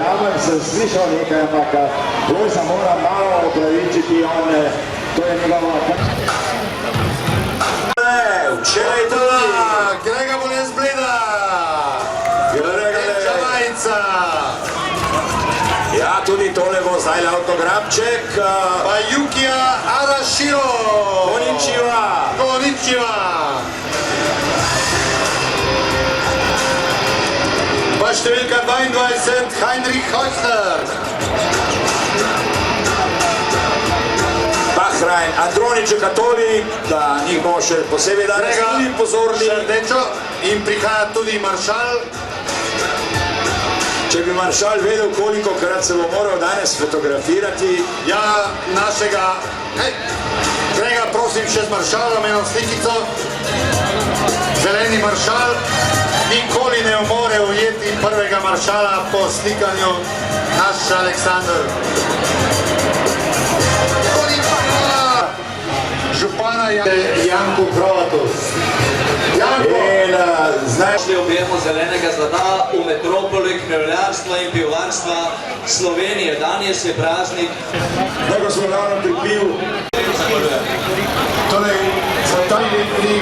verjamem, sem slišal nekaj, ampak Lojza mora malo opravičiti, to je njegova... Včeraj to, Grega Boles Bleda, Grega Majica. Ja, tudi tole bo zdaj avtografček. Pa Yukija Arashiro. Konnichiwa. Pa številka 22, Heinrich Heuchler. Bahrajn, Andronič Katoli, da njih bomo še posebej danes tudi pozorni. Šardečo in prihaja tudi Maršal. Če bi Maršal vedel, koliko krat se bo moral danes fotografirati. Ja, našega... Grega, prosim, še z Maršalom eno slikico. Zeleni Maršal nikoli ne more ujeti prvega Maršala po slikanju naš Aleksandr. Župana Janko Krovatus. Janko! Našli objemo zelenega zlata v metropoli knjižarstva in pivovarstva Slovenije. Danes je praznik. Tako smo ravno pri pivu. Torej, za ta letni